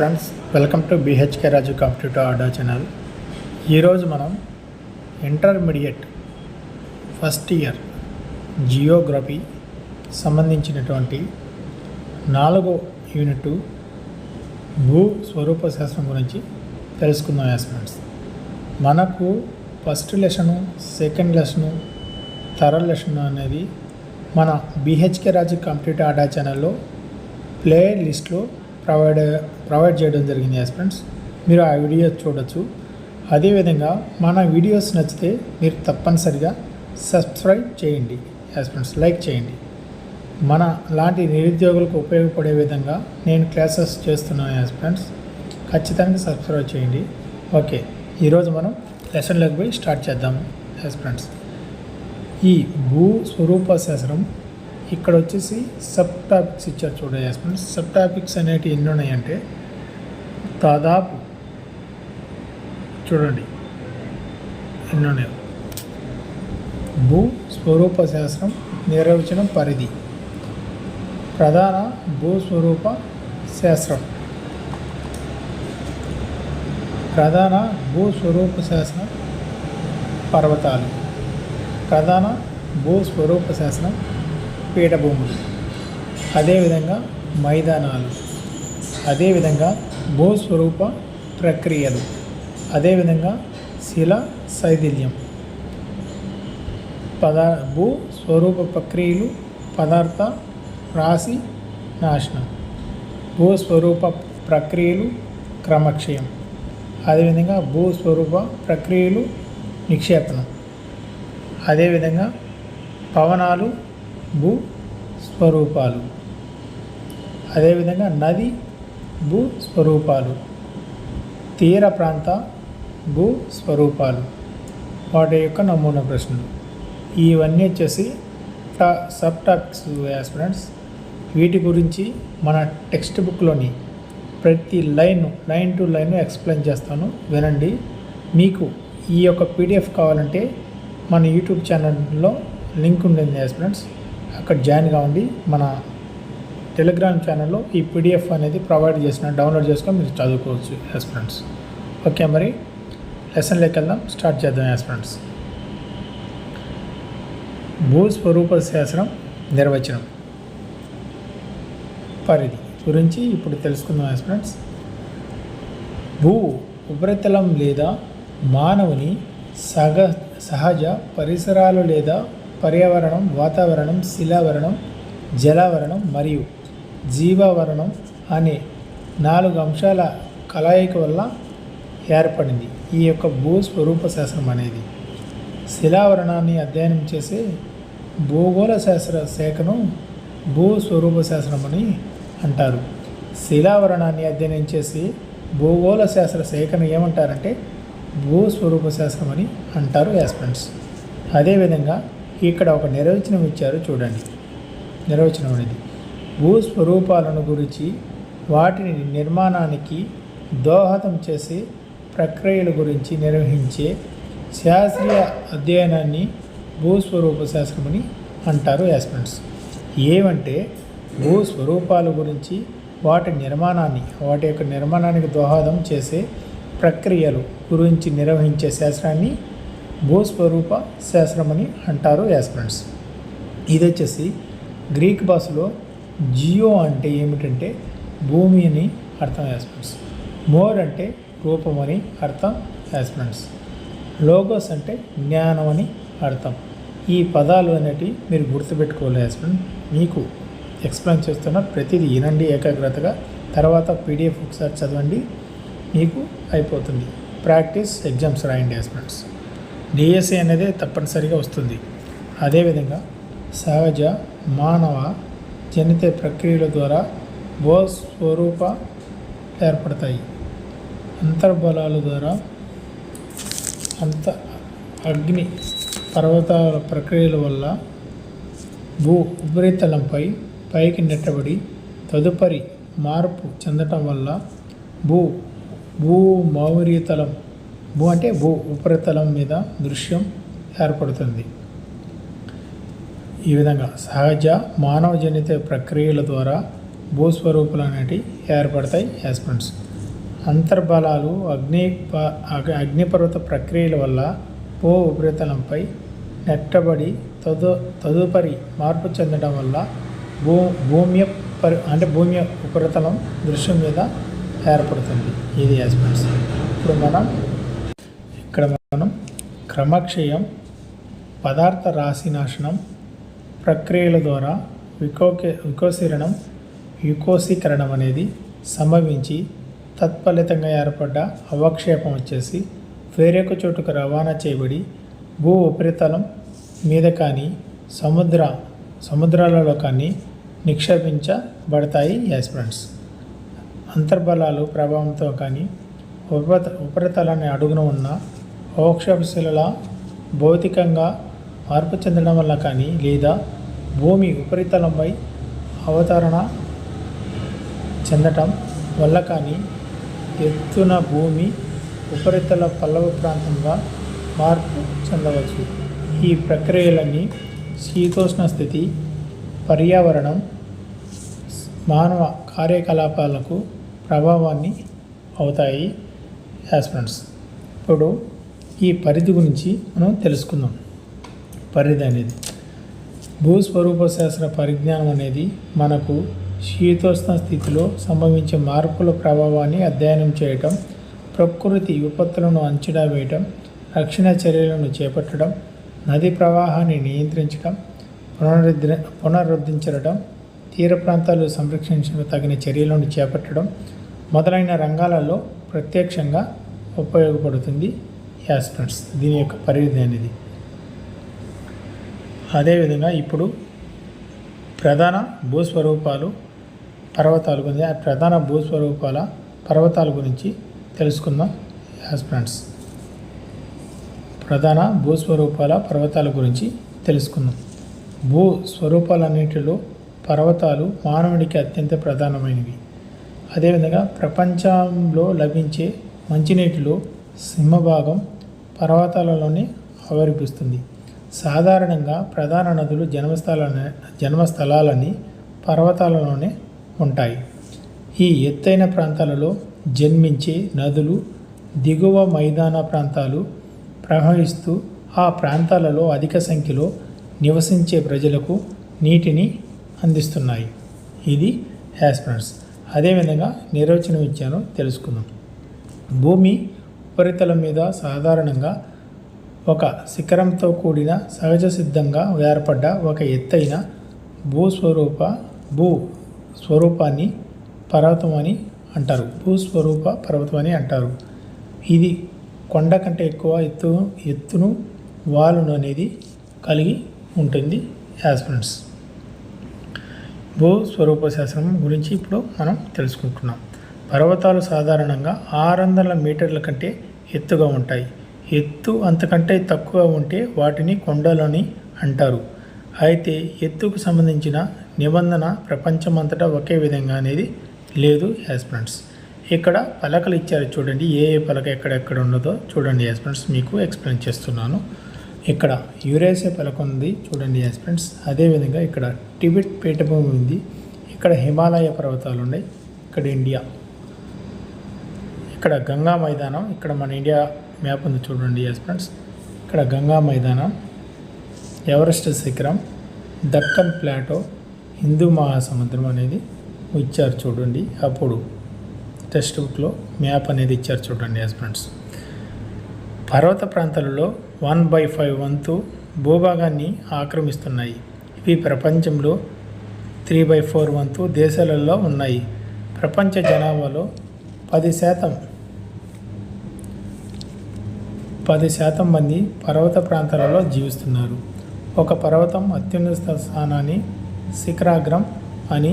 Friends, welcome to BHK Raju competitive ఆడా channel. ఈరోజు మనం ఇంటర్మీడియట్ ఫస్ట్ ఇయర్ జియోగ్రఫీ సంబంధించినటువంటి 4వ యూనిట్ భూ స్వరూప శాస్త్రం గురించి తెలుసుకుందాం. ఫ్రెండ్స్, మనకు first lesson, second lesson, third lesson అనేది మన బిహెచ్కే రాజు కాంపిటేటివ్ ఆడా ఛానల్లో ప్లే లిస్ట్లో ప్రొవైడ్ చేయడం జరిగింది. ఫ్రెండ్స్, మీరు ఆ వీడియోస్ చూడొచ్చు. అదేవిధంగా మన వీడియోస్ నచ్చితే మీరు తప్పనిసరిగా సబ్స్క్రైబ్ చేయండి. ఫ్రెండ్స్, లైక్ చేయండి. మన లాంటి నిరుద్యోగులకు ఉపయోగపడే విధంగా నేను క్లాసెస్ చేస్తున్నాను. ఫ్రెండ్స్, ఖచ్చితంగా సబ్స్క్రైబ్ చేయండి. ఓకే, ఈరోజు మనం లెసన్లోకి పోయి స్టార్ట్ చేద్దాము. ఫ్రెండ్స్, ఈ భూ స్వరూప శాస్త్రం ఇక్కడ వచ్చేసి సబ్ టాపిక్స్ ఇచ్చారు. చూడండి ఫ్రెండ్స్, సబ్ టాపిక్స్ అనేటివి ఎన్ని ఉన్నాయంటే దాదాపు చూడండి ఎన్ని ఉన్నాయి. భూ స్వరూప శాస్త్రం, నిర్వచనం, పరిధి, ప్రధాన భూస్వరూప శాస్త్రం, ప్రధాన భూస్వరూప శాస్త్రం, పర్వతాలు, ప్రధాన భూస్వరూప శాస్త్రం, పీఠభూములు, అదేవిధంగా మైదానాలు, అదేవిధంగా భూస్వరూప ప్రక్రియలు, అదేవిధంగా శిల శైథిల్యం, భూస్వరూప ప్రక్రియలు, పదార్థ రాశి నాశనం, భూస్వరూప ప్రక్రియలు, క్రమక్షయం, అదేవిధంగా భూస్వరూప ప్రక్రియలు, నిక్షేపణం, అదేవిధంగా పవనాలు, భూ స్వరూపాలు, అదేవిధంగా నది భూ స్వరూపాలు, తీర ప్రాంత భూ స్వరూపాలు, వాటి యొక్క నమూనా ప్రశ్నలు. ఇవన్నీ వచ్చేసి సబ్ టాపిక్స్. ఫ్రెండ్స్, వీటి గురించి మన టెక్స్ట్ బుక్లోని ప్రతి లైన్ టు లైన్ ఎక్స్ప్లెయిన్ చేస్తాను, వినండి. మీకు ఈ యొక్క పీడిఎఫ్ కావాలంటే మన యూట్యూబ్ ఛానల్లో లింక్ ఉంటుంది. ఫ్రెండ్స్, అక్కడ జాయిన్ కావండి. మన టెలిగ్రామ్ ఛానల్లో ఈ పీడిఎఫ్ అనేది ప్రొవైడ్ చేసిన డౌన్లోడ్ చేసుకొని మీరు చదువుకోవచ్చు. ఫ్రెండ్స్, ఓకే, మరి లెసన్లోకి వెళ్దాం, స్టార్ట్ చేద్దాం. ఫ్రెండ్స్, భూస్వరూప శాస్త్రం, నిర్వచనం, పరిధి గురించి ఇప్పుడు తెలుసుకుందాం. ఫ్రెండ్స్, భూ ఉపరితలం లేదా మానవుని సహజ పరిసరాలు లేదా పర్యావరణం, వాతావరణం, శిలావరణం, జలావరణం మరియు జీవావరణం అనే 4 అంశాల కలయిక వల్ల ఏర్పడింది ఈ యొక్క భూస్వరూప శాస్త్రం అనేది. శిలావరణాన్ని అధ్యయనం చేసే భూగోళ శాస్త్ర శాఖను భూస్వరూప శాస్త్రం అని అంటారు. శిలావరణాన్ని అధ్యయనం చేసి భూగోళ శాస్త్ర శాఖను ఏమంటారంటే భూస్వరూప శాస్త్రం అని అంటారు. ఫ్రెండ్స్, అదేవిధంగా ఇక్కడ ఒక నిర్వచనం ఇచ్చారు, చూడండి. నిర్వచనం అనేది భూస్వరూపాలను గురించి, వాటిని నిర్మాణానికి దోహదం చేసే ప్రక్రియల గురించి నిర్వహించే శాస్త్రీయ అధ్యయనాన్ని భూస్వరూప శాస్త్రం అని అంటారు. ఫ్రెండ్స్, ఏమంటే భూస్వరూపాల గురించి, వాటి యొక్క నిర్మాణానికి దోహదం చేసే ప్రక్రియలు గురించి నిర్వహించే శాస్త్రాన్ని భూస్వరూప శాస్త్రం అని అంటారు. ఫ్రెండ్స్, ఇది వచ్చేసి గ్రీక్ భాషలో జియో అంటే ఏమిటంటే భూమి అని అర్థం. ఫ్రెండ్స్, మోర్ అంటే రూపం అని అర్థం. ఫ్రెండ్స్, లోగోస్ అంటే జ్ఞానం అని అర్థం. ఈ పదాలు అనేటివి మీరు గుర్తుపెట్టుకోవాలి. ఫ్రెండ్స్, మీకు ఎక్స్ప్లెయిన్ చేస్తున్న ప్రతిదీ వినండి ఏకాగ్రతగా. తర్వాత పీడిఎఫ్ ఒకసారి చదవండి, మీకు అయిపోతుంది. ప్రాక్టీస్ ఎగ్జామ్స్ రాయండి. ఫ్రెండ్స్, డిఎస్సి అనేది తప్పనిసరిగా వస్తుంది. అదేవిధంగా సహజ మానవ జనిత ప్రక్రియల ద్వారా భూస్వరూప ఏర్పడతాయి. అంతర్బలాల ద్వారా అగ్ని పర్వతాల ప్రక్రియల వల్ల భూ ఉపరితలంపై పైకి నెట్టబడి తదుపరి మార్పు చెందటం వల్ల భూమౌర్యతలం, భూ అంటే భూ ఉపరితలం మీద దృశ్యం ఏర్పడుతుంది. ఈ విధంగా సహజ మానవ జనిత ప్రక్రియల ద్వారా భూస్వరూపాలు అనేటివి ఏర్పడతాయి. ఫ్రెండ్స్, అంతర్బలాలు అగ్నిపర్వత ప్రక్రియల వల్ల భూ ఉపరితలంపై నెట్టబడి తదుపరి మార్పు చెందడం వల్ల భూమి ఉపరితలం దృశ్యం మీద ఏర్పడుతుంది. ఇది యాస్పెక్ట్స్. ఇక్కడ మనం క్రమక్షయం, పదార్థ రాశి నాశనం ప్రక్రియల ద్వారా వికోసీకరణం అనేది సంభవించి తత్ఫలితంగా ఏర్పడ్డ అవక్షేపం వచ్చేసి వేరొక చోటుకు రవాణా చేయబడి భూ ఉపరితలం మీద కానీ సముద్రాలలో కానీ నిక్షేపించబడతాయి. యాస్పిరెంట్స్. అంతర్బలాలు ప్రభావంతో కానీ ఉపరితలాన్ని అడుగున ఉన్న అవక్షేపశిలల భౌతికంగా మార్పు చెందడం వల్ల కానీ లేదా భూమి ఉపరితలంపై అవతరణ చెందటం వల్ల కానీ ఎత్తున భూమి ఉపరితల పల్లవ ప్రాంతంగా మార్పు చెందవచ్చు. ఈ ప్రక్రియలన్నీ శీతోష్ణ స్థితి, పర్యావరణం, మానవ కార్యకలాపాలకు ప్రభావాన్ని అవుతాయి. యాస్పిరెంట్స్. ఇప్పుడు ఈ పరిధి గురించి మనం తెలుసుకుందాం. పరిధి అనేది భూస్వరూప శాస్త్ర పరిజ్ఞానం అనేది మనకు శీతోష్ణ స్థితిలో సంభవించే మార్పుల ప్రభావాన్ని అధ్యయనం చేయటం, ప్రకృతి విపత్తులను అంచనా వేయటం, రక్షణ చర్యలను చేపట్టడం, నది ప్రవాహాన్ని నియంత్రించడం, పునరుద్ధరించడం, తీర ప్రాంతాలు సంరక్షించడం తగిన చర్యలను చేపట్టడం మొదలైన రంగాలలో ప్రత్యక్షంగా ఉపయోగపడుతుంది. యాస్పిరెంట్స్. దీని యొక్క పరిధి అనేది. అదేవిధంగా ఇప్పుడు ప్రధాన భూస్వరూపాలు పర్వతాలు గురించి ప్రధాన భూస్వరూపాల పర్వతాల గురించి తెలుసుకుందాం. యాస్పిరెంట్స్. ప్రధాన భూస్వరూపాల పర్వతాల గురించి తెలుసుకుందాం. భూస్వరూపాలన్నింటిలో పర్వతాలు మానవుడికి అత్యంత ప్రధానమైనవి. అదేవిధంగా ప్రపంచంలో లభించే మంచినీటిలో సింహభాగం పర్వతాలలోనే ఆవిర్భవిస్తుంది. సాధారణంగా ప్రధాన నదులు జన్మస్థలాలని పర్వతాలలోనే ఉంటాయి. ఈ ఎత్తైన ప్రాంతాలలో జన్మించే నదులు దిగువ మైదాన ప్రాంతాలు ప్రవహిస్తూ ఆ ప్రాంతాలలో అధిక సంఖ్యలో నివసించే ప్రజలకు నీటిని అందిస్తున్నాయి. ఇది యాస్పిరెంట్స్. అదేవిధంగా నిర్వచనం ఇచ్చాను, తెలుసుకుందాం. భూమి ఉపరితలం మీద సాధారణంగా ఒక శిఖరంతో కూడిన సహజ సిద్ధంగా ఏర్పడ్డ ఒక ఎత్తైన భూస్వరూపాన్ని పర్వతం అని అంటారు. భూస్వరూప పర్వతం అని అంటారు. ఇది కొండ కంటే ఎక్కువ ఎత్తును వాలును అనేది కలిగి ఉంటుంది. యాస్పిరెంట్స్. భూస్వరూప శాస్త్రం గురించి ఇప్పుడు మనం తెలుసుకుంటున్నాం. పర్వతాలు సాధారణంగా 600 మీటర్ల కంటే ఎత్తుగా ఉంటాయి. ఎత్తు అంతకంటే తక్కువ ఉంటే వాటిని కొండలని అంటారు. అయితే ఎత్తుకు సంబంధించిన నిబంధన ప్రపంచమంతటా ఒకే విధంగా అనేది లేదు. యాస్పిరెంట్స్. ఇక్కడ పలకలు ఇచ్చారు చూడండి. ఏ పలక ఎక్కడెక్కడ ఉన్నదో చూడండి. యాస్పిరెంట్స్. మీకు ఎక్స్ప్లెయిన్ చేస్తున్నాను. ఇక్కడ యురేసియా పలక ఉంది చూడండి. యాస్పిరెంట్స్. అదేవిధంగా ఇక్కడ టిబెట్ పీఠభూమి ఉంది. ఇక్కడ హిమాలయ పర్వతాలు ఉన్నాయి. ఇక్కడ ఇండియా. ఇక్కడ గంగా మైదానం. ఇక్కడ మన ఇండియా మ్యాప్ ఉంది చూడండి. యాస్పిరెంట్స్. ఇక్కడ గంగా మైదానం, ఎవరెస్ట్ శిఖరం, దక్కన్ ప్లాటో, హిందూ మహాసముద్రం అనేది ఇచ్చారు చూడండి. అప్పుడు టెక్స్ట్ బుక్లో మ్యాప్ అనేది ఇచ్చారు చూడండి. యాస్పిరెంట్స్. పర్వత ప్రాంతాలలో 1/5 వంతు భూభాగాన్ని ఆక్రమిస్తున్నాయి. ఇవి ప్రపంచంలో 3/4 వంతు దేశాలలో ఉన్నాయి. ప్రపంచ జనాభాలో 10% మంది పర్వత ప్రాంతాలలో జీవిస్తున్నారు. ఒక పర్వతం అత్యున్నత స్థానాన్ని శిఖరాగ్రం అని,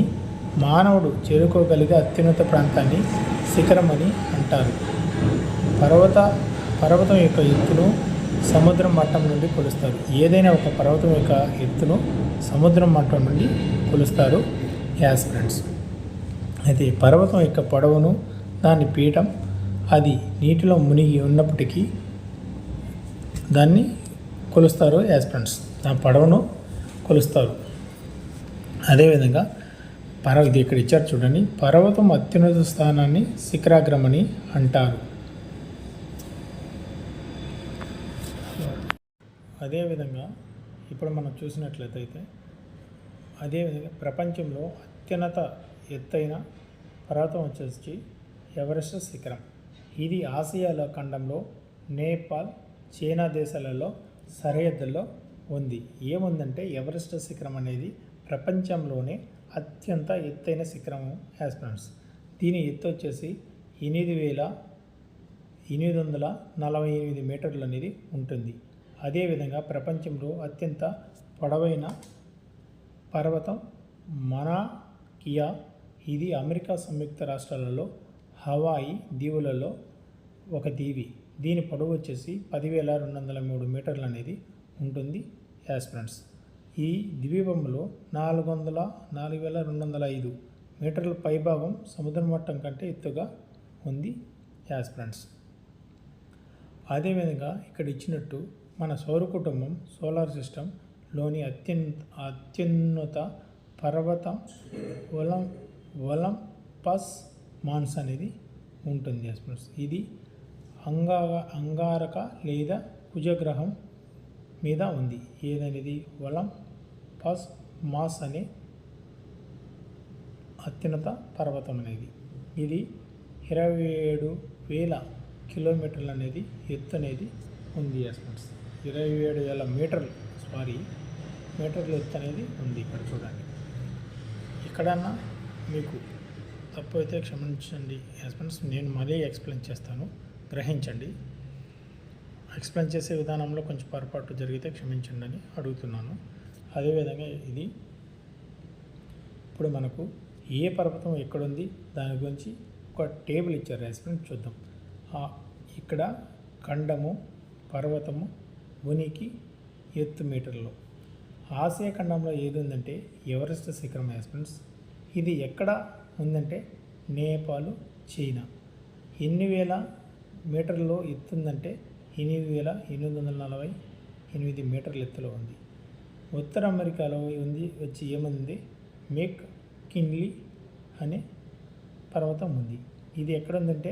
మానవుడు చేరుకోగలిగే అత్యున్నత ప్రాంతాన్ని శిఖరం అని అంటారు. పర్వతం యొక్క ఎత్తును సముద్రం మట్టం నుండి కొలుస్తారు. ఏదైనా ఒక పర్వతం యొక్క ఎత్తును సముద్రం మట్టం నుండి కొలుస్తారు. యాస్పిరెంట్స్. అయితే పర్వతం యొక్క పొడవును, దాని పీఠం, అది నీటిలో మునిగి ఉన్నప్పటికీ దాన్ని కొలుస్తారు. యాస్పిరెంట్స్. ఆ పొడవును కొలుస్తారు. అదేవిధంగా ఇది ఇక్కడ ఇచ్చారు చూడండి. పర్వతం అత్యున్నత స్థానాన్ని శిఖరాగ్రం అని అంటారు. అదేవిధంగా ఇప్పుడు మనం చూసినట్లయితే అదేవిధంగా ప్రపంచంలో అత్యున్నత ఎత్తైన పర్వతం వచ్చేసి ఎవరెస్ట్ శిఖరం. ఇది ఆసియాలో ఖండంలో నేపాల్, చైనా దేశాలలో సరిహద్దుల్లో ఉంది. ఏముందంటే ఎవరెస్ట్ శిఖరం అనేది ప్రపంచంలోనే అత్యంత ఎత్తైన శిఖరము ఫ్రెండ్స్. దీని ఎత్తు వచ్చేసి 8,848 మీటర్లు అనేది ఉంటుంది. అదేవిధంగా ప్రపంచంలో అత్యంత పొడవైన పర్వతం మనా కియా. ఇది అమెరికా సంయుక్త రాష్ట్రాలలో హవాయి దీవులలో ఒక దీవి. దీని పొడవు వచ్చేసి 10,203 మీటర్లు అనేది ఉంటుంది ఫ్రెండ్స్. ఈ ద్వీపంలో 4,205 మీటర్ల పైభాగం సముద్ర మట్టం కంటే ఎత్తుగా ఉంది ఫ్రెండ్స్. అదేవిధంగా ఇక్కడ ఇచ్చినట్టు మన సౌర కుటుంబం సోలార్ సిస్టంలోని అత్యున్నత పర్వతం ఒలంపస్ మాన్స్ అనేది ఉంటుంది ఫ్రెండ్స్. ఇది అంగారక లేదా కుజగ్రహం మీద ఉంది. ఏదనేది ఒలంపస్ మాస్ అనే అత్యున్నత పర్వతం అనేది. ఇది 27,000 కిలోమీటర్లు అనేది ఎత్తు అనేది ఉంది ఫ్రెండ్స్. 27,000 మీటర్ల ఎత్తు అనేది ఉంది. ఇక్కడ చూడండి. ఎక్కడన్నా మీకు తప్పు అయితే క్షమించండి ఫ్రెండ్స్. నేను మళ్ళీ ఎక్స్ప్లెయిన్ చేస్తాను, గ్రహించండి. ఎక్స్ప్లెయిన్ చేసే విధానంలో కొంచెం పొరపాటు జరిగితే క్షమించండి అని అడుగుతున్నాను. అదేవిధంగా ఇది ఇప్పుడు మనకు ఏ పర్వతం ఎక్కడుంది దాని గురించి ఒక టేబుల్ ఇచ్చారు ఫ్రెండ్స్. చూద్దాం. ఇక్కడ ఖండము, పర్వతము, ఉనికి, ఎత్తు మీటర్లు. ఆసియా ఖండంలో ఏది ఉందంటే ఎవరెస్ట్ శిఖరం ఫ్రెండ్స్. ఇది ఎక్కడ ఉందంటే నేపాల్, చైనా. ఎన్ని వేల మీటర్లలో ఎత్తుందంటే 8,848 మీటర్ల ఎత్తులో ఉంది. ఉత్తర అమెరికాలో ఉంది వచ్చి ఏముంది మెక్ కిన్లీ అనే పర్వతం ఉంది. ఇది ఎక్కడ ఉందంటే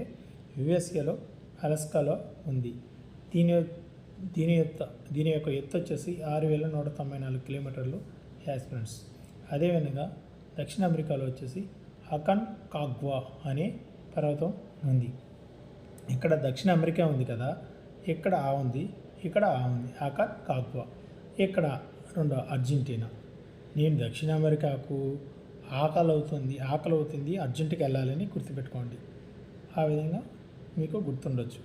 యుఎస్ఏలో అలాస్కాలో ఉంది. దీని యొక్క ఎత్తు వచ్చేసి 6,194 కిలోమీటర్లు ఫ్రెండ్స్. అదేవిధంగా దక్షిణ అమెరికాలో వచ్చేసి అకాన్కాగ్వా అనే పర్వతం ఉంది. ఇక్కడ దక్షిణ అమెరికా ఉంది కదా, ఇక్కడ ఉంది, ఇక్కడ ఉంది అకాన్కాగ్వా. ఇక్కడ రెండో అర్జెంటీనా. నేను దక్షిణ అమెరికాకు ఆకలి అవుతుంది అర్జెంటుకి వెళ్ళాలని గుర్తుపెట్టుకోండి. ఆ విధంగా మీకు గుర్తుండొచ్చు.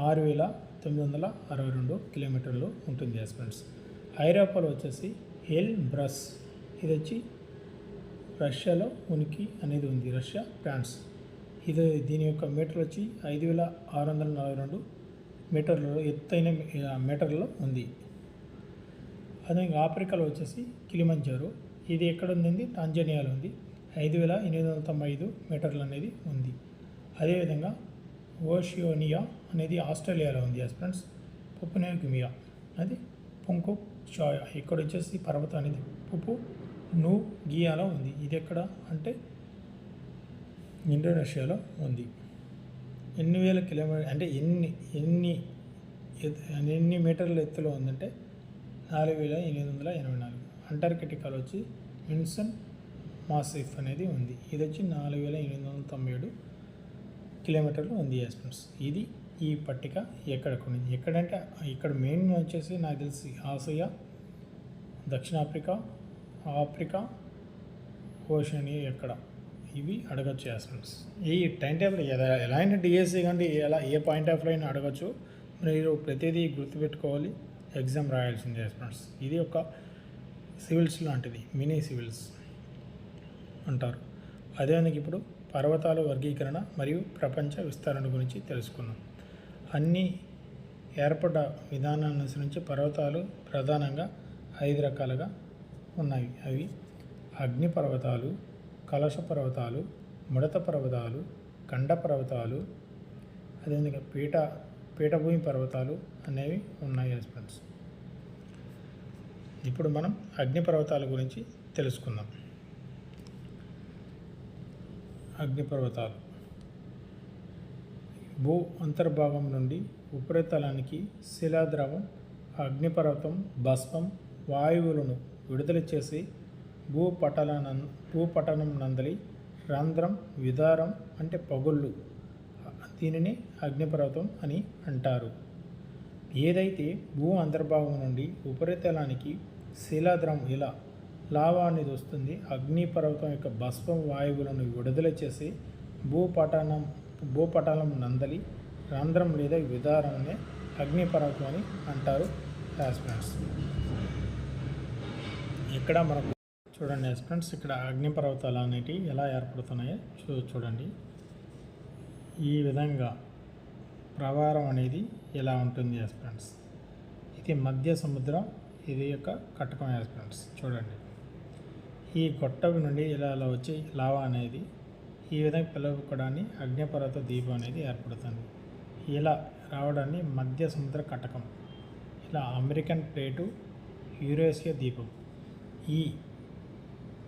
6,962 కిలోమీటర్లు ఉంటుంది ఫ్రెండ్స్. ఐరోపాలో వచ్చేసి ఎల్బ్రస్. ఇది వచ్చి రష్యాలో ఉనికి అనేది ఉంది. Russia, France. దీని యొక్క మీటర్ వచ్చి 5,642 మీటర్లలో ఎత్తైన మీటర్లో ఉంది. అదే ఆఫ్రికాలో వచ్చేసి కిలిమంజారో. ఇది ఎక్కడ ఉంది? టాంజానియాలో ఉంది. 5,895 మీటర్లు అనేది ఉంది. అదేవిధంగా ఓషియోనియా అనేది ఆస్ట్రేలియాలో ఉంది ఫ్రెండ్స్. పుపునెగిమియా అది పొంకు షాయా. ఇక్కడ వచ్చేసి పర్వతం అనేది పుపు ను గియాలో ఉంది. ఇది ఎక్కడ అంటే ఇండోనేషియాలో ఉంది. ఎన్ని వేల కిలోమీటర్ అంటే ఎన్ని మీటర్ల ఎత్తులో ఉందంటే 4,884. అంటార్కిటికాలో వచ్చి విన్సన్ మాసిఫ్ అనేది ఉంది. ఇది వచ్చి 4,897 కిలోమీటర్లు ఉంది ఫ్రెండ్స్. ఇది ఈ పట్టిక ఎక్కడంటే ఇక్కడ మెయిన్ వచ్చేసి నాకు తెలిసి ఆసియా, దక్షిణాఫ్రికా, ఆఫ్రికా, ఓషియనియా ఎక్కడ ఇవి అడగచ్చు ఫ్రెండ్స్. ఈ టైం టేబుల్ ఎలాంటి డిఎస్సి కానీ ఏ పాయింట్ ఆఫ్ లైన్ అడగచ్చు. మీరు ప్రతిదీ గుర్తుపెట్టుకోవాలి, ఎగ్జామ్ రాయాల్సిందే ఫ్రెండ్స్. ఇది ఒక సివిల్స్ లాంటిది, మినీ సివిల్స్ అంటారు. అదేవిధంగా ఇప్పుడు పర్వతాల వర్గీకరణ మరియు ప్రపంచ విస్తరణ గురించి తెలుసుకున్నాం. అన్ని ఏర్పడ్డ విధానాన్ని అనుసరించి పర్వతాలు ప్రధానంగా 5 రకాలుగా ఉన్నాయి. అవి అగ్ని పర్వతాలు, కలశ పర్వతాలు, ముడత పర్వతాలు, ఖండ పర్వతాలు, అదేవిధంగా పీఠభూమి పర్వతాలు అనేవి ఉన్నాయి ఫ్రెండ్స్. ఇప్పుడు మనం అగ్ని పర్వతాల గురించి తెలుసుకుందాం. అగ్నిపర్వతాలు భూ అంతర్భాగం నుండి ఉపరితలానికి శిలాద్రవం, అగ్నిపర్వతం, భస్మం, వాయువులను విడుదల చేసి భూపటలం నందలి రంధ్రం, విదారం అంటే పగుళ్ళు, దీనిని అగ్నిపర్వతం అని అంటారు. ఏదైతే భూ అంతర్భాగం నుండి ఉపరితలానికి శిలాద్రవం ఇలా లావా అనేది వస్తుంది, అగ్నిపర్వతం యొక్క భస్మం వాయువులను విడుదల చేసి భూపటలం నందలి రంధ్రం లేదా విదారం అనే అగ్నిపర్వతం అని అంటారు. ఫ్రెండ్స్ ఇక్కడ మనకు చూడండి ఫ్రెండ్స్, ఇక్కడ అగ్నిపర్వతాలు అనేటివి ఎలా ఏర్పడుతున్నాయో చూడండి. ఈ విధంగా ప్రవాహం అనేది ఎలా ఉంటుంది ఫ్రెండ్స్. ఇది మధ్య సముద్రం, ఇది యొక్క కటకం ఫ్రెండ్స్. చూడండి, ఈ గొట్టం నుండి ఇలా వచ్చి లావా అనేది ఈ విధంగా పిలువకోవడాన్ని అగ్నిపర్వత దీపం అనేది ఏర్పడుతుంది. ఇలా రావడాన్ని మధ్య సముద్ర కటకం, ఇలా అమెరికన్ ప్లేటు, యూరేషియా దీపం. ఈ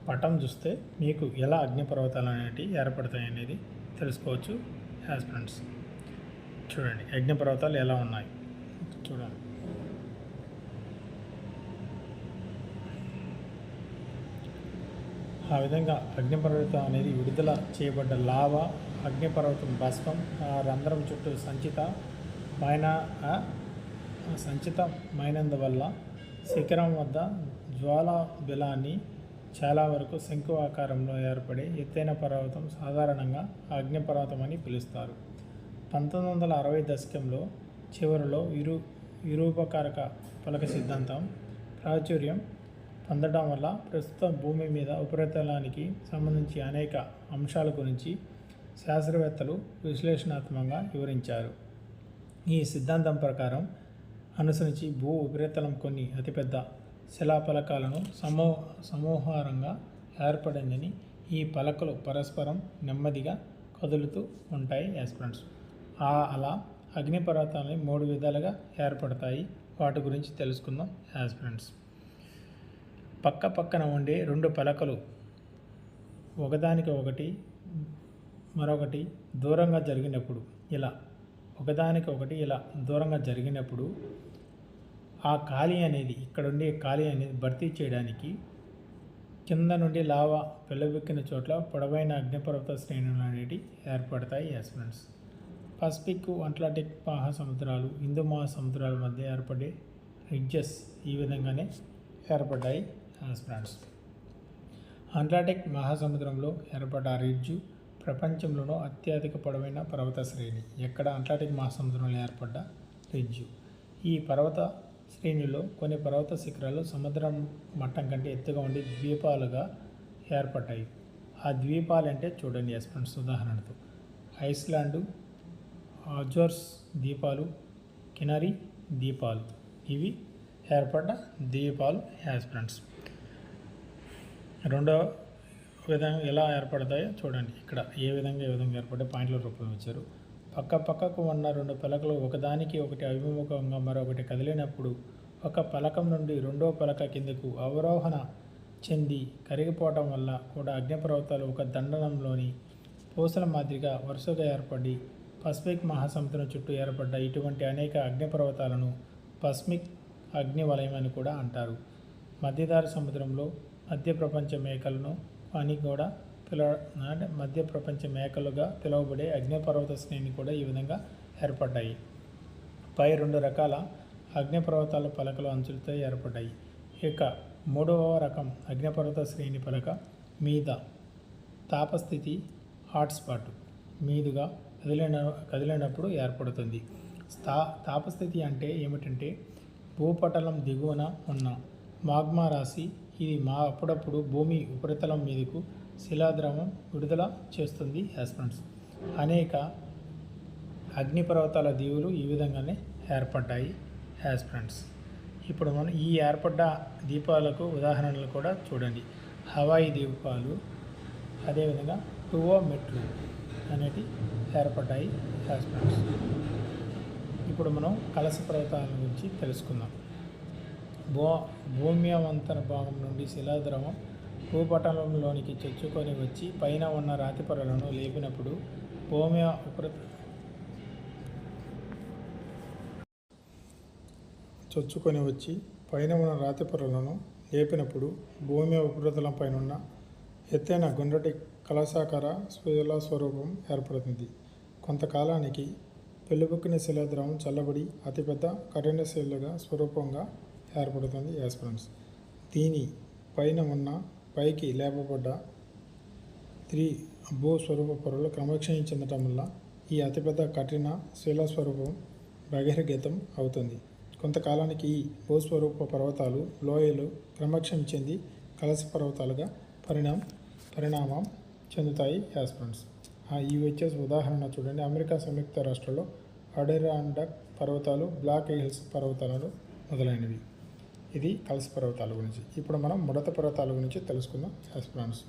పటం చూస్తే మీకు ఎలా అగ్నిపర్వతాలు అనేవి ఏర్పడతాయి అనేది తెలుసుకోవచ్చు ఫ్రెండ్స్. చూడండి అగ్నిపర్వతాలు ఎలా ఉన్నాయి చూడండి. ఆ విధంగా అగ్నిపర్వతం అనేది విడుదల చేయబడ్డ లావా, అగ్నిపర్వతం భస్మం ఆ రంధ్రం చుట్టూ సంచితమైనందువల్ల శిఖరం వద్ద జ్వాలా బిలాన్ని చాలా వరకు శంకు ఆకారంలో ఏర్పడే ఎత్తైన పర్వతం సాధారణంగా అగ్నిపర్వతం అని పిలుస్తారు. 1960 దశకంలో చివరిలో విరూపకారక పలక సిద్ధాంతం ప్రాచుర్యం పొందడం వల్ల ప్రస్తుతం భూమి మీద ఉపరితలానికి సంబంధించి అనేక అంశాల గురించి శాస్త్రవేత్తలు విశ్లేషణాత్మకంగా వివరించారు. ఈ సిద్ధాంతం ప్రకారం అనుసరించి భూ ఉపరితలం కొన్ని అతిపెద్ద శిలాపలకాలను సమూహారంగా ఏర్పడిందని, ఈ పలకలు పరస్పరం నెమ్మదిగా కదులుతూ ఉంటాయి ఫ్రెండ్స్. అలా అగ్నిపర్వతాలని 3 విధాలుగా ఏర్పడతాయి. వాటి గురించి తెలుసుకుందాం ఫ్రెండ్స్. పక్కన ఉండే 2 పలకలు ఒకదానికి ఒకటి మరొకటి దూరంగా జరిగినప్పుడు ఇలా దూరంగా జరిగినప్పుడు ఆ ఖాళీ అనేది ఇక్కడ ఉండే ఖాళీ అనేది భర్తీ చేయడానికి కింద నుండి లావా పెళ్ళబెక్కిన చోట్ల పొడవైన అగ్నిపర్వత శ్రేణులు అనేవి ఏర్పడతాయి ఫ్రెండ్స్. పసిఫిక్, అట్లాంటిక్ మహాసముద్రాలు, హిందూ మహాసముద్రాల మధ్య ఏర్పడే రిడ్జెస్ ఈ విధంగానే ఏర్పడ్డాయి ఫ్రెండ్స్. అట్లాంటిక్ మహాసముద్రంలో ఏర్పడ్డ రిడ్జు ప్రపంచంలోనూ అత్యధిక పొడవైన పర్వత శ్రేణి. ఎక్కడ? అట్లాంటిక్ మహాసముద్రంలో ఏర్పడ్డ రిడ్జు. ఈ పర్వత శ్రేణిలో కొన్ని పర్వత శిఖరాలు సముద్రం మట్టం కంటే ఎత్తుగా ఉండి ద్వీపాలుగా ఏర్పడ్డాయి. ఆ ద్వీపాలు అంటే చూడండి ఫ్రెండ్స్, ఉదాహరణతో ఐస్లాండు, అజోర్స్ ద్వీపాలు, కెనరీ ద్వీపాలు, ఇవి ఏర్పడ్డ ద్వీపాలు ఫ్రెండ్స్. రెండవ విధంగా ఎలా ఏర్పడతాయో చూడండి. ఇక్కడ ఏ విధంగా ఏర్పడే పాయింట్ల రూపంలో వచ్చారు. పక్కకు ఉన్న 2 పలకలు ఒకదానికి ఒకటి అభిముఖంగా మరొకటి కదిలినప్పుడు ఒక పలకం నుండి రెండో పలక కిందకు అవరోహణ చెంది కరిగిపోవటం వల్ల కూడా అగ్నిపర్వతాలు ఒక దండనంలోని పూసల మాదిరిగా వరుసగా ఏర్పడి పసిఫిక్ మహాసముద్రం చుట్టూ ఏర్పడ్డ ఇటువంటి అనేక అగ్నిపర్వతాలను పసిఫిక్ అగ్ని వలయం అని కూడా అంటారు. మధ్యధరా సముద్రంలో మధ్య ప్రపంచ మేకలను అని కూడా మధ్య ప్రపంచ మేకలుగా పిలువబడే అగ్నిపర్వత శ్రేణి కూడా ఈ విధంగా ఏర్పడ్డాయి. పై 2 రకాల అగ్నిపర్వతాల పలకలు అంచులతో ఏర్పడ్డాయి. ఇక 3వ రకం అగ్నిపర్వత శ్రేణి పలక మీద తాపస్థితి హాట్స్పాట్ మీదుగా కదిలినప్పుడు ఏర్పడుతుంది. తాపస్థితి అంటే ఏమిటంటే భూపటలం దిగువన ఉన్న మాగ్మా రాశి. ఇది అప్పుడప్పుడు భూమి ఉపరితలం మీదకు శిలాద్రవం విడుదల చేస్తుంది ఫ్రెండ్స్. అనేక అగ్నిపర్వతాల దీవులు ఈ విధంగానే ఏర్పడ్డాయి ఫ్రెండ్స్. ఇప్పుడు మనం ఈ ఏర్పడ్డ దీపాలకు ఉదాహరణలు కూడా చూడండి. హవాయి దీపాలు, అదేవిధంగా టువో మెట్లు అనేవి ఏర్పడ్డాయి ఫ్రెండ్స్. ఇప్పుడు మనం కలశ పర్వతాల గురించి తెలుసుకుందాం. భూమ్యవంతర భాగం నుండి శిలాద్రవం భూపటలంలోనికి చొచ్చుకొని వచ్చి పైన ఉన్న రాతి పొరలను లేపినప్పుడు భూమి భూమి ఉపరితలంపైనున్న ఎత్తైన గుండ్రటి కలశాకార శిలా స్వరూపం ఏర్పడుతుంది. కొంతకాలానికి పెళ్ళుబుక్కిన శిలాద్రవం చల్లబడి అతిపెద్ద కఠినశిలగా స్వరూపంగా ఏర్పడుతుంది. ఫ్రెండ్స్, దీని పైన ఉన్న పైకి లేపబడ్డ భూస్వరూప పొరలు క్రమక్షయం చెందటం వల్ల ఈ అతిపెద్ద కఠిన శిలాస్వరూపం బహిర్గతం అవుతుంది. కొంతకాలానికి ఈ భూస్వరూప పర్వతాలు లోయలు క్రమక్షయం చెంది కలశ పర్వతాలుగా పరిణామం చెందుతాయి. ఫ్రెండ్స్, ఇవి వచ్చేసి ఉదాహరణ చూడండి. అమెరికా సంయుక్త రాష్ట్రాల్లో అడిరాండక్ పర్వతాలు, బ్లాక్ హిల్స్ పర్వతాలు మొదలైనవి. ఇది కలశ పర్వతాల గురించి. ఇప్పుడు మనం ముడత పర్వతాల గురించి తెలుసుకుందాం. ఫ్రెండ్స్,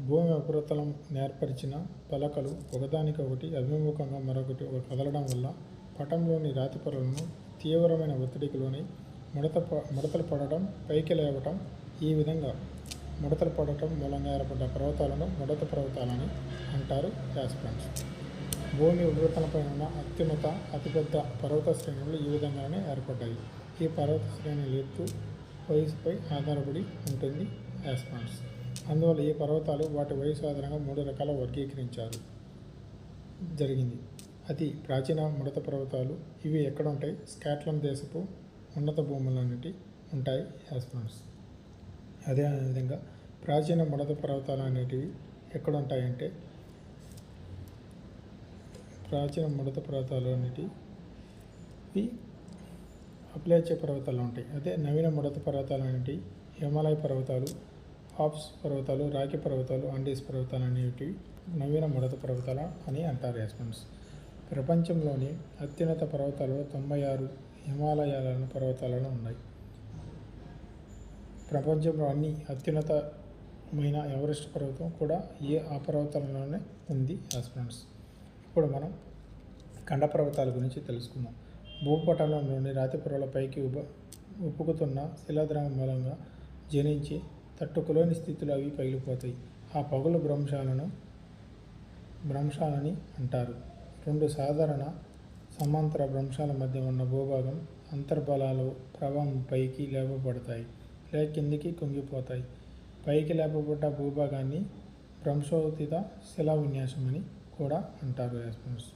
భూమి ఉపరితలం ఏర్పరిచిన పలకలు ఒకదానికొకటి అభిముఖంగా మరొకటి కదలడం వల్ల పటంలోని రాతి పొరలను తీవ్రమైన ఒత్తిడికి లోనై ముడతలు పడటం, పైకి లేవటం. ఈ విధంగా ముడతలు పడటం మూలంగా ఏర్పడ్డ పర్వతాలను ముడత పర్వతాలని అంటారు. ఫ్రెండ్స్, భూమి ఉపరితలంపై ఉన్న అతిపెద్ద పర్వత శ్రేణులు ఈ విధంగానే ఏర్పడ్డాయి. ఈ పర్వత శ్రేణుల ఎత్తు వయసుపై ఆధారపడి ఉంటుంది. ఫ్రెండ్స్, అందువల్ల ఈ పర్వతాలు వాటి వయసు ఆధారంగా 3 రకాల వర్గీకరించారు జరిగింది. అతి ప్రాచీన ముడత పర్వతాలు ఇవి ఎక్కడ ఉంటాయి? స్కాట్లాండ్ దేశపు ఉన్నత భూములన్నిటి ఉంటాయి. ఫ్రెండ్స్, అదేవిధంగా ప్రాచీన ముడత పర్వతాలు అనేటివి ఎక్కడ ఉంటాయంటే అప్లాచియా పర్వతాలు ఉంటాయి. అదే నవీన ముడత పర్వతాలు అనేటివి హిమాలయ పర్వతాలు, ఆల్ప్స్ పర్వతాలు, రాకీ పర్వతాలు, ఆండీస్ పర్వతాలు అనేటివి నవీన ముడత పర్వతాలు అని అంటారు. ఫ్రెండ్స్, ప్రపంచంలోని అత్యున్నత పర్వతాలు 96 హిమాలయాల పర్వతాలలో ఉన్నాయి. ప్రపంచంలో అన్ని అత్యున్నతమైన ఎవరెస్ట్ పర్వతం కూడా ఆ పర్వతాలలోనే ఉంది. ఫ్రెండ్స్, ఇప్పుడు మనం ఖండ పర్వతాల గురించి తెలుసుకుందాం. భూపటలంలోని రాతి పొరల పైకి ఉప్పుకుతున్న శిలాద్రవం మూలంగా జనించి తట్టుకోలేని స్థితిలో అవి పగిలిపోతాయి. ఆ పగులు భ్రంశాలని అంటారు. 2 సాధారణ సమాంతర భ్రంశాల మధ్య ఉన్న భూభాగం అంతర్బలాల ప్రభావం పైకి లేపబడతాయి లేక కిందికి కుంగిపోతాయి. పైకి లేపబడ్డ భూభాగాన్ని భ్రంశోచిత శిలా విన్యాసం అని కూడా అంటారు. ఫ్రెండ్స్,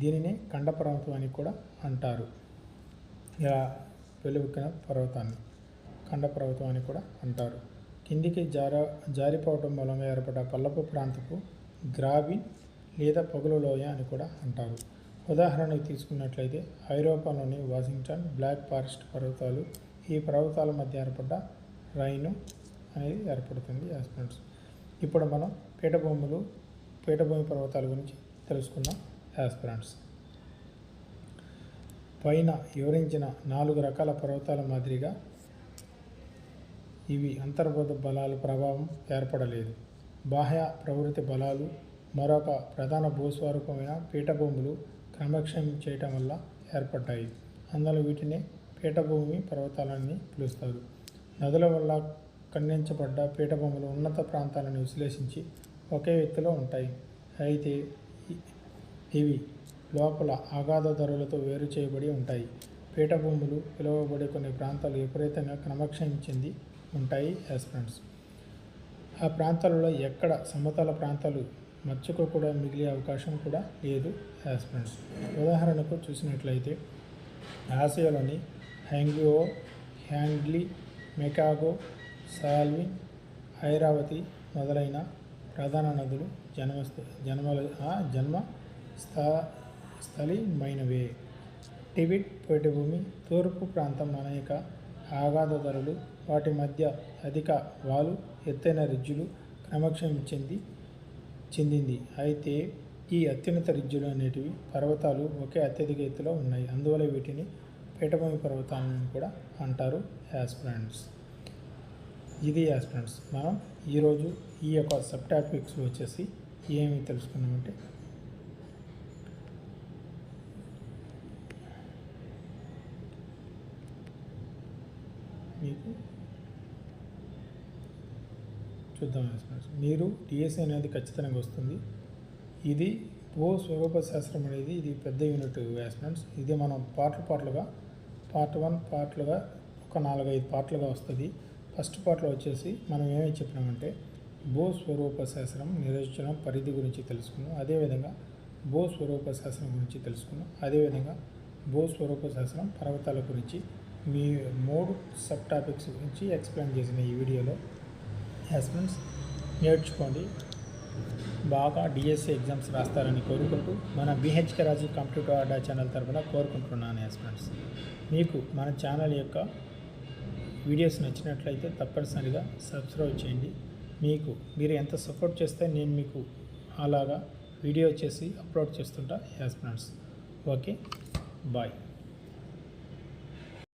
దీనిని ఖండ పర్వతం అని కూడా అంటారు. ఇలా వెలువెక్కిన పర్వతాన్ని ఖండ పర్వతం అని కూడా అంటారు. కిందికి జారిపోవటం మూలంగా ఏర్పడ్డ పల్లపు ప్రాంతపు గ్రావిన్ లేదా పగులు లోయ అని కూడా అంటారు. ఉదాహరణకు తీసుకున్నట్లయితే ఐరోపాలోని వాషింగ్టన్ బ్లాక్ ఫారెస్ట్ పర్వతాలు. ఈ పర్వతాల మధ్య ఏర్పడ్డ రైను అనేది ఏర్పడుతుంది. ఫ్రెండ్స్, ఇప్పుడు మనం పీఠభూమి పర్వతాల గురించి తెలుసుకుందాం. ఫ్రెండ్స్, పైన వివరించిన 4 రకాల పర్వతాల మాదిరిగా ఇవి అంతర్గత బలాల ప్రభావం ఏర్పడలేదు. బాహ్య ప్రవృత్తి బలాలు మరొక ప్రధాన భూస్వరూపమైన పీఠభూములు క్రమక్షయం చేయటం వల్ల ఏర్పడ్డాయి. అందులో వీటిని పీఠభూమి పర్వతాలని పిలుస్తారు. నదుల వల్ల ఖండించబడ్డ పీఠభూములు ఉన్నత ప్రాంతాలను విశ్లేషించి ఒకే ఎత్తులో ఉంటాయి. అయితే ఇవి లోపల అగాధ ధరలతో వేరు చేయబడి ఉంటాయి. పీఠభూములు పిలువబడే కొన్ని ప్రాంతాలు విపరీతంగా క్రమక్షయం చెంది ఉంటాయి. ఫ్రెండ్స్, ఆ ప్రాంతాలలో ఎక్కడ సమతల ప్రాంతాలు మచ్చుకు కూడా మిగిలే అవకాశం కూడా లేదు. ఫ్రెండ్స్, ఉదాహరణకు చూసినట్లయితే ఆసియాలోని హ్యాంగ్లీ, మెకాగో, సాల్విన్, ఐరావతి మొదలైన ప్రధాన నదులు జన్మస్థలిమైనవే. టిబెట్ పీఠభూమి తూర్పు ప్రాంతం అనేక అగాధ ధరలు, వాటి మధ్య అధిక వాలు, ఎత్తైన రిజ్జులు క్రమక్షయం చెందింది. అయితే ఈ అత్యున్నత రిజ్జులు అనేటివి పర్వతాలు ఒకే అత్యధిక ఎత్తులో ఉన్నాయి. అందువల్ల వీటిని పీఠభూమి పర్వతాలను కూడా అంటారు. ఫ్రెండ్స్, ఇది ఫ్రెండ్స్, మనం ఈరోజు ఈ యొక్క సబ్ టాపిక్స్ వచ్చేసి ఏమి తెలుసుకున్నామంటే మీకు చూద్దాం ఫ్రెండ్స్. మీరు డిఎస్సి అనేది ఖచ్చితంగా వస్తుంది. ఇది భూ స్వరూప శాస్త్రం అనేది ఇది పెద్ద యూనిట్ ఫ్రెండ్స్. ఇది మనం పార్ట్లుగా పార్ట్ 1 పార్ట్లుగా ఒక 4-5 పార్ట్లుగా వస్తుంది. ఫస్ట్ పార్ట్లో వచ్చేసి మనం ఏమేమి చెప్పినామంటే భూ స్వరూప శాస్త్రం నిర్వచనం పరిధి గురించి తెలుసుకున్నాం. అదేవిధంగా భూ స్వరూప శాస్త్రం గురించి తెలుసుకున్నాం. అదేవిధంగా భూ స్వరూప శాస్త్రం పర్వతాల గురించి మీ 3 సబ్ టాపిక్స్ గురించి ఎక్స్ప్లెయిన్ చేసిన ఈ వీడియోలో ఫ్రెండ్స్ నేర్చుకోండి. బాగా డిఎస్సి ఎగ్జామ్స్ రాస్తారని కోరుకుంటూ మన బిహెచ్కే రాజు కాంపిటేటివ్ అడ్డా ఛానల్ తరఫున కోరుకుంటున్నాను ఫ్రెండ్స్. మీకు మన ఛానల్ యొక్క వీడియోస్ నచ్చినట్లయితే తప్పనిసరిగా సబ్స్క్రైబ్ చేయండి. మీరు ఎంత సపోర్ట్ చేస్తే నేను మీకు అలాగా వీడియో చేసి అప్లోడ్ చేస్తుంటా ఫ్రెండ్స్. Okay, bye.